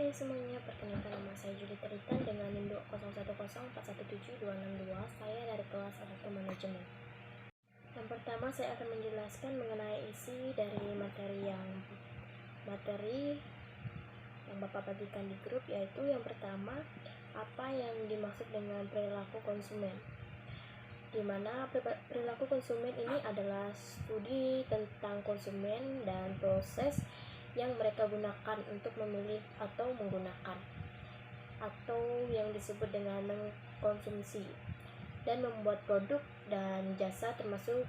Hai semuanya, perkenalkan nama saya Judith Ritan dengan induk 0104172662. Saya dari kelas 1 manajemen. Yang pertama saya akan menjelaskan mengenai isi dari materi yang Bapak bagikan di grup, yaitu yang pertama, apa yang dimaksud dengan perilaku konsumen. Di mana perilaku konsumen ini adalah studi tentang konsumen dan proses yang mereka gunakan untuk memilih atau menggunakan, atau yang disebut dengan mengkonsumsi dan membuat produk dan jasa, termasuk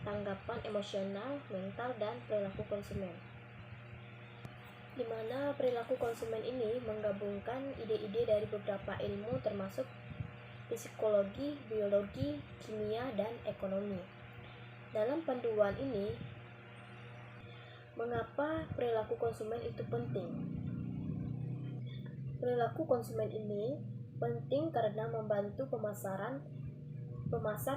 tanggapan emosional, mental, dan perilaku konsumen. Di mana perilaku konsumen ini menggabungkan ide-ide dari beberapa ilmu termasuk psikologi, biologi, kimia, dan ekonomi. Dalam panduan ini, mengapa perilaku konsumen itu penting? Perilaku konsumen ini penting karena membantu pemasar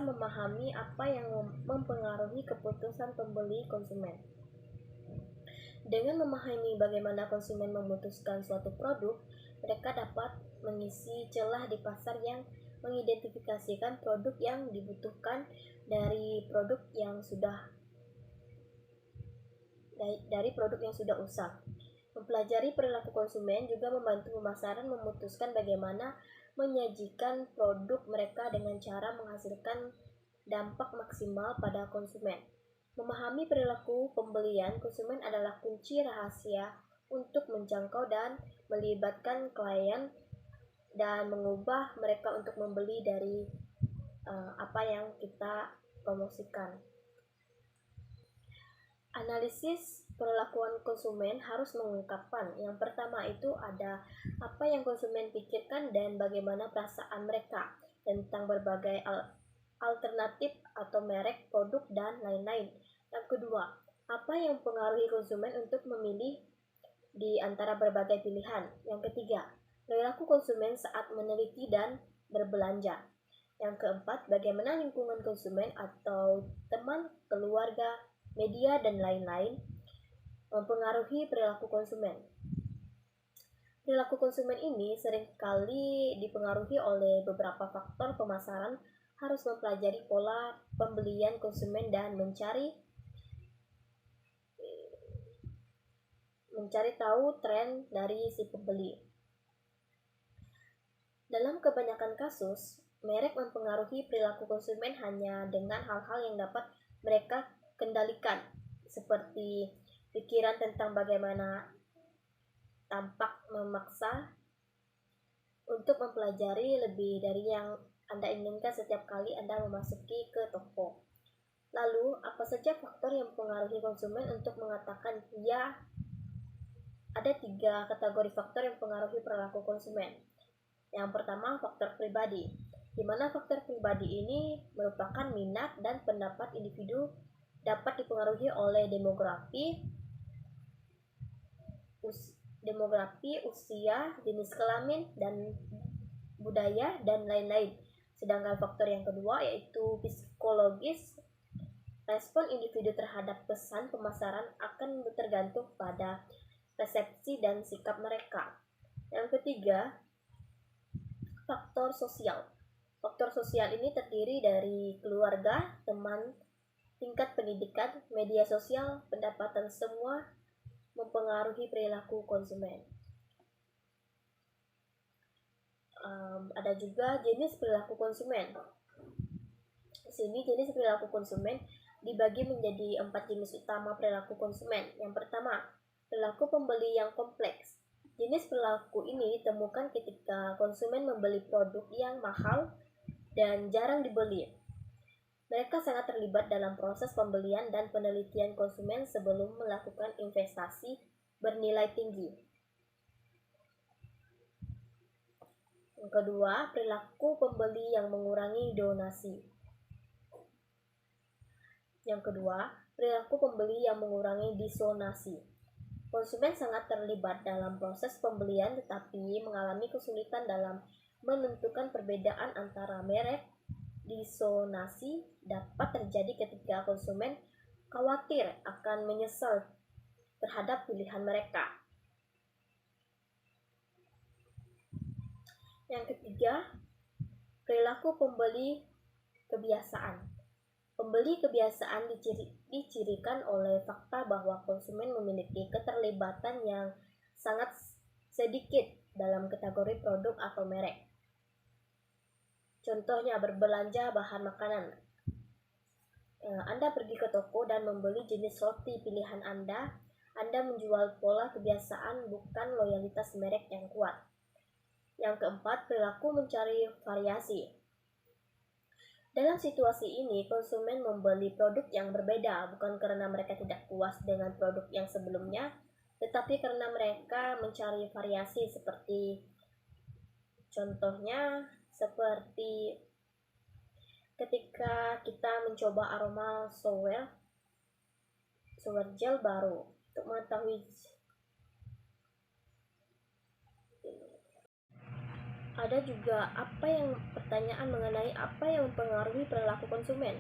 memahami apa yang mempengaruhi keputusan pembeli konsumen. Dengan memahami bagaimana konsumen memutuskan suatu produk, mereka dapat mengisi celah di pasar yang mengidentifikasikan produk yang dibutuhkan dari produk yang sudah usang. Mempelajari perilaku konsumen juga membantu pemasaran memutuskan bagaimana menyajikan produk mereka dengan cara menghasilkan dampak maksimal pada konsumen. Memahami perilaku pembelian konsumen adalah kunci rahasia untuk menjangkau dan melibatkan klien dan mengubah mereka untuk membeli dari apa yang kita promosikan. Analisis perlakuan konsumen harus mengungkapkan, yang pertama itu ada apa yang konsumen pikirkan dan bagaimana perasaan mereka tentang berbagai alternatif atau merek, produk, dan lain-lain. Yang kedua, apa yang mempengaruhi konsumen untuk memilih di antara berbagai pilihan. Yang ketiga, perilaku konsumen saat meneliti dan berbelanja. Yang keempat, bagaimana lingkungan konsumen atau teman, keluarga, media, dan lain-lain mempengaruhi perilaku konsumen. Perilaku konsumen ini seringkali dipengaruhi oleh beberapa faktor pemasaran. Harus mempelajari pola pembelian konsumen dan mencari tahu tren dari si pembeli. Dalam kebanyakan kasus, merek mempengaruhi perilaku konsumen hanya dengan hal-hal yang dapat mereka kendalikan, seperti pikiran tentang bagaimana tampak memaksa untuk mempelajari lebih dari yang Anda inginkan setiap kali Anda memasuki ke toko. Lalu, apa saja faktor yang mempengaruhi konsumen untuk mengatakan ya? Ada 3 kategori faktor yang mempengaruhi perilaku konsumen. Yang pertama, faktor pribadi, di mana faktor pribadi ini merupakan minat dan pendapat individu, dapat dipengaruhi oleh demografi, usia, jenis kelamin, dan budaya, dan lain-lain. Sedangkan faktor yang kedua yaitu psikologis, respon individu terhadap pesan pemasaran akan tergantung pada persepsi dan sikap mereka. Yang ketiga, faktor sosial. Faktor sosial ini terdiri dari keluarga, teman, tingkat pendidikan, media sosial, pendapatan, semua mempengaruhi perilaku konsumen. Ada juga jenis perilaku konsumen. Di sini jenis perilaku konsumen dibagi menjadi 4 jenis utama perilaku konsumen. Yang pertama, perilaku pembeli yang kompleks. Jenis perilaku ini ditemukan ketika konsumen membeli produk yang mahal dan jarang dibeli. Mereka sangat terlibat dalam proses pembelian dan penelitian konsumen sebelum melakukan investasi bernilai tinggi. Yang kedua, perilaku pembeli yang mengurangi donasi. Yang kedua, perilaku pembeli yang mengurangi disonasi. Konsumen sangat terlibat dalam proses pembelian tetapi mengalami kesulitan dalam menentukan perbedaan antara merek. Disonasi dapat terjadi ketika konsumen khawatir akan menyesal terhadap pilihan mereka. Yang ketiga, perilaku pembeli kebiasaan. Pembeli kebiasaan dicirikan oleh fakta bahwa konsumen memiliki keterlibatan yang sangat sedikit dalam kategori produk atau merek. Contohnya berbelanja bahan makanan. Anda pergi ke toko dan membeli jenis roti pilihan Anda menjual pola kebiasaan bukan loyalitas merek yang kuat. Yang keempat, perilaku mencari variasi. Dalam situasi ini, konsumen membeli produk yang berbeda bukan karena mereka tidak puas dengan produk yang sebelumnya, tetapi karena mereka mencari variasi contohnya seperti ketika kita mencoba aroma shower gel baru untuk mengetahui ada juga pertanyaan mengenai apa yang mempengaruhi perilaku konsumen.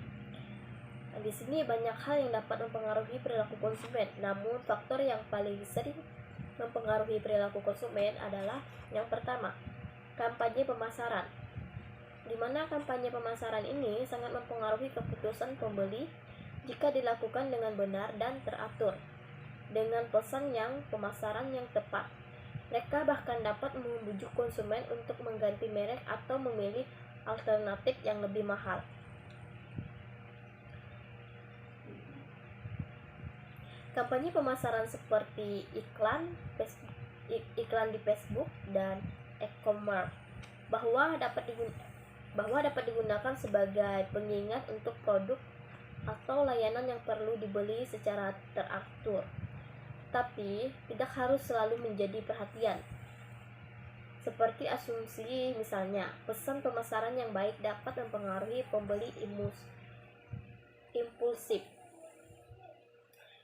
Nah, di sini banyak hal yang dapat mempengaruhi perilaku konsumen, namun faktor yang paling sering mempengaruhi perilaku konsumen adalah yang pertama, kampanye pemasaran. Di mana kampanye pemasaran ini sangat mempengaruhi keputusan pembeli jika dilakukan dengan benar dan teratur, dengan pesan pemasaran yang tepat. Mereka bahkan dapat membujuk konsumen untuk mengganti merek atau memilih alternatif yang lebih mahal. Kampanye pemasaran seperti iklan di Facebook dan e-commerce bahwa dapat digunakan sebagai pengingat untuk produk atau layanan yang perlu dibeli secara teratur, tapi tidak harus selalu menjadi perhatian. Seperti asumsi misalnya, pesan pemasaran yang baik dapat mempengaruhi pembeli impulsif.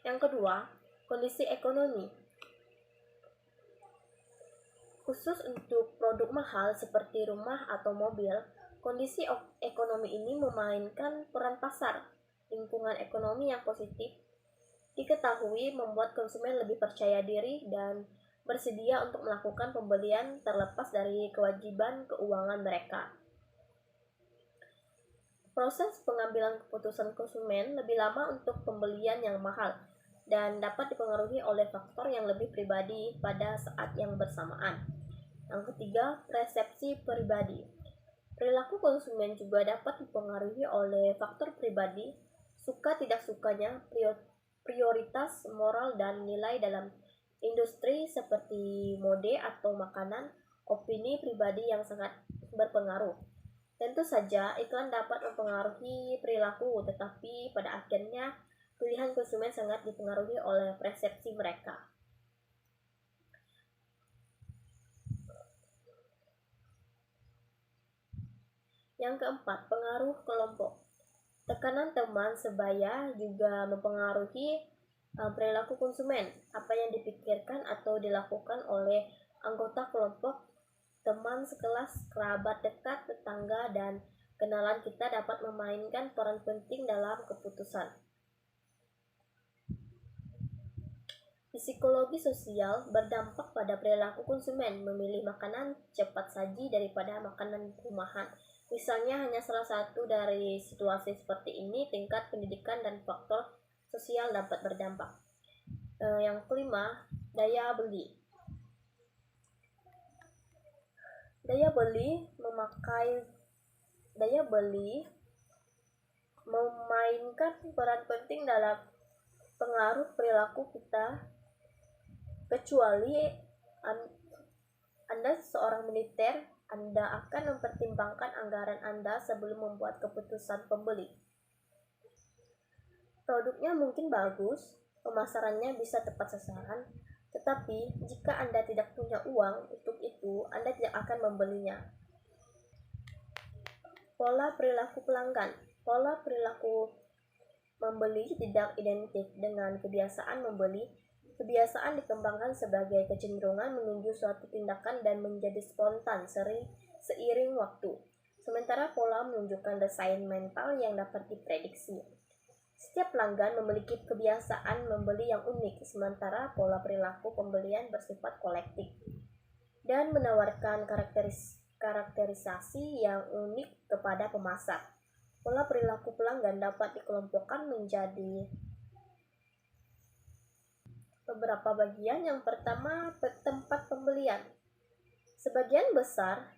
Yang kedua, kondisi ekonomi. Khusus untuk produk mahal seperti rumah atau mobil, kondisi ekonomi ini memainkan peran pasar. Lingkungan ekonomi yang positif diketahui membuat konsumen lebih percaya diri dan bersedia untuk melakukan pembelian terlepas dari kewajiban keuangan mereka. Proses pengambilan keputusan konsumen lebih lama untuk pembelian yang mahal dan dapat dipengaruhi oleh faktor yang lebih pribadi pada saat yang bersamaan. Yang ketiga, persepsi pribadi. Perilaku konsumen juga dapat dipengaruhi oleh faktor pribadi, suka tidak sukanya, prioritas moral dan nilai dalam industri seperti mode atau makanan, opini pribadi yang sangat berpengaruh. Tentu saja iklan dapat mempengaruhi perilaku, tetapi pada akhirnya pilihan konsumen sangat dipengaruhi oleh persepsi mereka. Yang keempat, pengaruh kelompok. Tekanan teman sebaya juga mempengaruhi perilaku konsumen. Apa yang dipikirkan atau dilakukan oleh anggota kelompok, teman sekelas, kerabat dekat, tetangga, dan kenalan kita dapat memainkan peran penting dalam keputusan. Psikologi sosial berdampak pada perilaku konsumen memilih makanan cepat saji daripada makanan rumahan. Misalnya hanya salah satu dari situasi seperti ini, tingkat pendidikan dan faktor sosial dapat berdampak. Yang kelima, daya beli. Daya beli memainkan peran penting dalam pengaruh perilaku kita. Kecuali Anda seorang militer, Anda akan mempertimbangkan anggaran Anda sebelum membuat keputusan pembeli. Produknya mungkin bagus, pemasarannya bisa tepat sasaran, tetapi jika Anda tidak punya uang untuk itu, Anda tidak akan membelinya. Pola perilaku pelanggan. Pola perilaku membeli tidak identik dengan kebiasaan membeli. Kebiasaan dikembangkan sebagai kecenderungan menuju suatu tindakan dan menjadi spontan seiring waktu. Sementara pola menunjukkan desain mental yang dapat diprediksi. Setiap pelanggan memiliki kebiasaan membeli yang unik, sementara pola perilaku pembelian bersifat kolektif dan menawarkan karakterisasi yang unik kepada pemasar. Pola perilaku pelanggan dapat dikelompokkan menjadi beberapa bagian. Yang pertama, tempat pembelian. Sebagian besar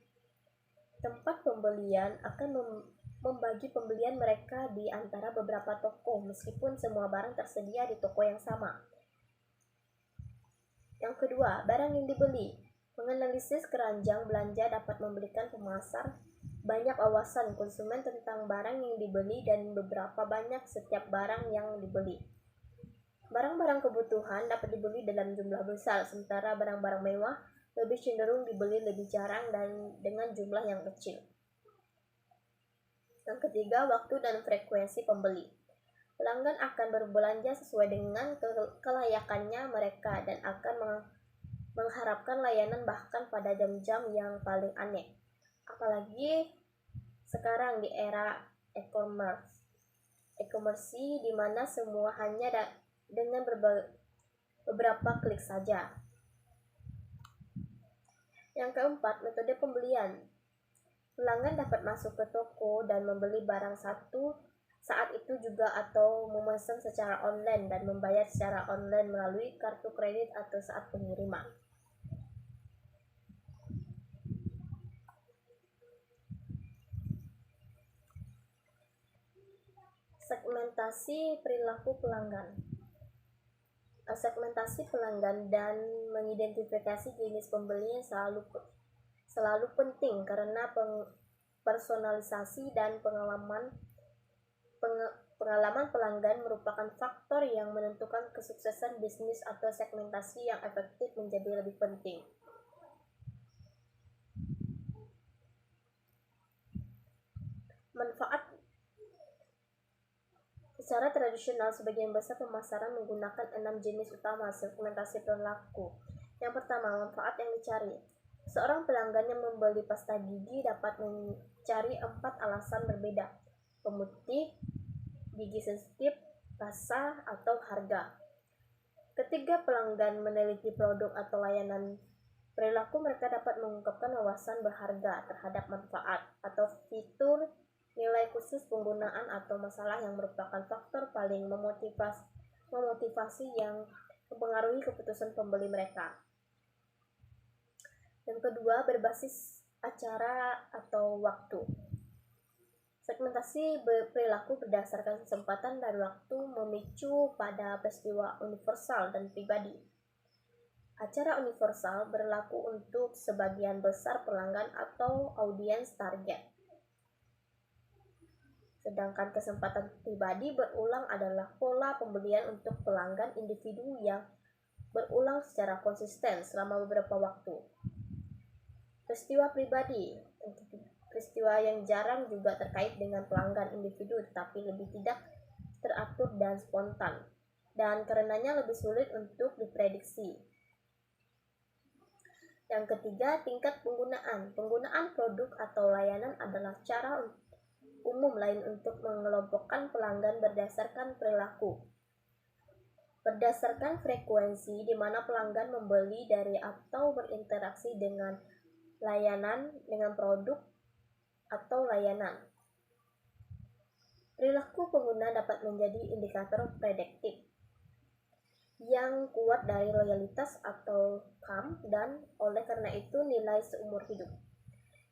tempat pembelian akan membagi pembelian mereka di antara beberapa toko, meskipun semua barang tersedia di toko yang sama. Yang kedua, barang yang dibeli. Menganalisis keranjang belanja dapat memberikan pemasar banyak wawasan konsumen tentang barang yang dibeli dan beberapa banyak setiap barang yang dibeli. Barang-barang kebutuhan dapat dibeli dalam jumlah besar, sementara barang-barang mewah lebih cenderung dibeli lebih jarang dan dengan jumlah yang kecil. Yang ketiga, waktu dan frekuensi pembeli. Pelanggan akan berbelanja sesuai dengan kelayakannya mereka dan akan mengharapkan layanan bahkan pada jam-jam yang paling aneh. Apalagi sekarang di era e-commerce di mana semua hanya dengan beberapa klik saja. Yang keempat, metode pembelian. Pelanggan dapat masuk ke toko dan membeli barang satu saat itu juga atau memesan secara online dan membayar secara online melalui kartu kredit atau saat pengiriman. Segmentasi perilaku pelanggan. Segmentasi pelanggan dan mengidentifikasi jenis pembeli selalu penting karena personalisasi dan pengalaman pelanggan merupakan faktor yang menentukan kesuksesan bisnis atau segmentasi yang efektif menjadi lebih penting. Manfaat. Secara tradisional, sebagian besar pemasaran menggunakan 6 jenis utama segmentasi perilaku. Yang pertama, manfaat yang dicari. Seorang pelanggan yang membeli pasta gigi dapat mencari 4 alasan berbeda: pemutih, gigi sensitif, rasa, atau harga. Ketika pelanggan meneliti produk atau layanan perilaku, mereka dapat mengungkapkan wawasan berharga terhadap manfaat atau fitur, nilai khusus penggunaan, atau masalah yang merupakan faktor paling memotivasi yang mempengaruhi keputusan pembeli mereka. Yang kedua, berbasis acara atau waktu. Segmentasi perilaku berdasarkan kesempatan dan waktu memicu pada peristiwa universal dan pribadi. Acara universal berlaku untuk sebagian besar pelanggan atau audiens target. Sedangkan kesempatan pribadi berulang adalah pola pembelian untuk pelanggan individu yang berulang secara konsisten selama beberapa waktu. Peristiwa pribadi. Peristiwa yang jarang juga terkait dengan pelanggan individu tetapi lebih tidak teratur dan spontan, dan karenanya lebih sulit untuk diprediksi. Yang ketiga, tingkat penggunaan. Penggunaan produk atau layanan adalah cara umum lain untuk mengelompokkan pelanggan berdasarkan perilaku. Berdasarkan frekuensi di mana pelanggan membeli dari atau berinteraksi dengan produk atau layanan. Perilaku pengguna dapat menjadi indikator prediktif yang kuat dari loyalitas atau CAM dan oleh karena itu nilai seumur hidup.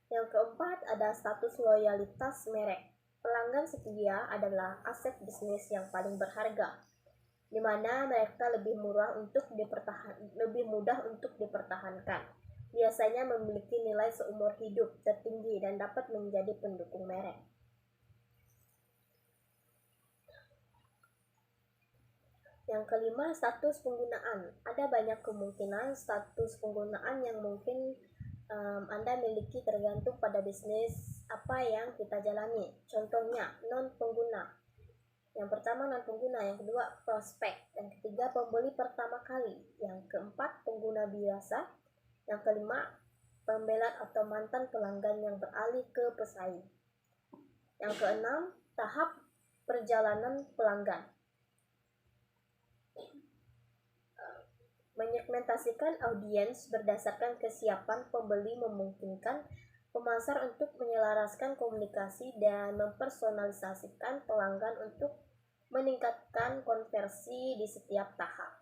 Yang keempat, ada status loyalitas merek. Pelanggan setia adalah aset bisnis yang paling berharga, di mana mereka lebih mudah untuk dipertahankan. Biasanya memiliki nilai seumur hidup tertinggi dan dapat menjadi pendukung merek. Yang kelima, status penggunaan. Ada banyak kemungkinan status penggunaan yang mungkin Anda miliki tergantung pada bisnis apa yang kita jalani. Contohnya, non-pengguna. Yang pertama, non-pengguna. Yang kedua, prospek. Yang ketiga, pembeli pertama kali. Yang keempat, pengguna biasa. Yang kelima, pembelat atau mantan pelanggan yang beralih ke pesaing. Yang keenam, tahap perjalanan pelanggan. Menyegmentasikan audiens berdasarkan kesiapan pembeli memungkinkan Pemasar untuk menyelaraskan komunikasi dan mempersonalisasikan pelanggan untuk meningkatkan konversi di setiap tahap.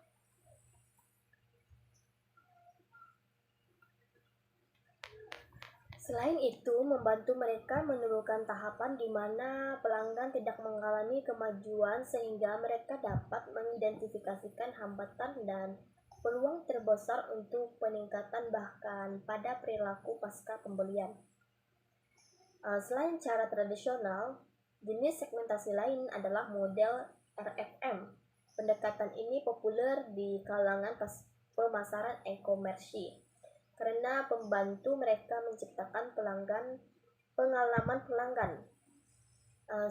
Selain itu, membantu mereka menurunkan tahapan di mana pelanggan tidak mengalami kemajuan sehingga mereka dapat mengidentifikasikan hambatan dan peluang terbesar untuk peningkatan bahkan pada perilaku pasca pembelian. Selain cara tradisional, jenis segmentasi lain adalah model RFM. Pendekatan ini populer di kalangan pemasaran e-commerce karena membantu mereka menciptakan pengalaman pelanggan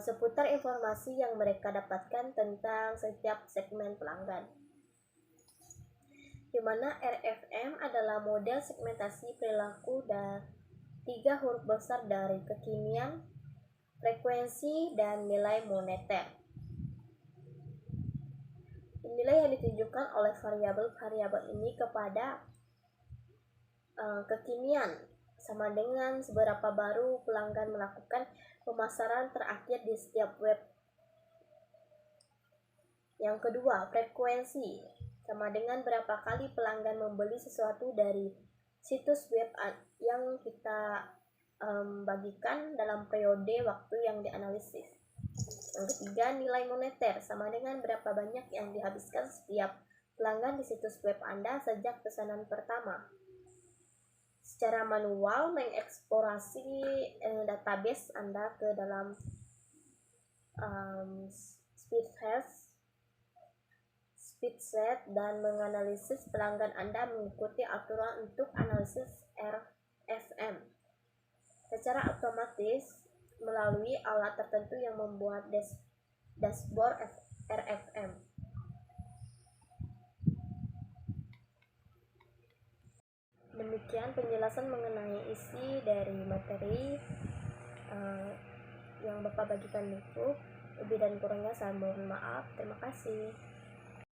seputar informasi yang mereka dapatkan tentang setiap segmen pelanggan. Di mana RFM adalah model segmentasi perilaku dan 3 huruf besar dari kekinian, frekuensi, dan nilai moneter. Nilai yang ditunjukkan oleh variabel-variabel ini kepada kekinian sama dengan seberapa baru pelanggan melakukan pemasaran terakhir di setiap web. Yang kedua, frekuensi sama dengan berapa kali pelanggan membeli sesuatu dari situs web yang kita bagikan dalam periode waktu yang dianalisis. Yang ketiga, nilai moneter sama dengan berapa banyak yang dihabiskan setiap pelanggan di situs web Anda sejak pesanan pertama. Secara manual mengeksplorasi database Anda ke dalam Speedset dan menganalisis pelanggan Anda mengikuti aturan untuk analisis RFM secara otomatis melalui alat tertentu yang membuat dashboard RFM. Demikian penjelasan mengenai isi dari materi yang Bapak bagikan itu. Lebih dan kurangnya saya mohon maaf. Terima kasih.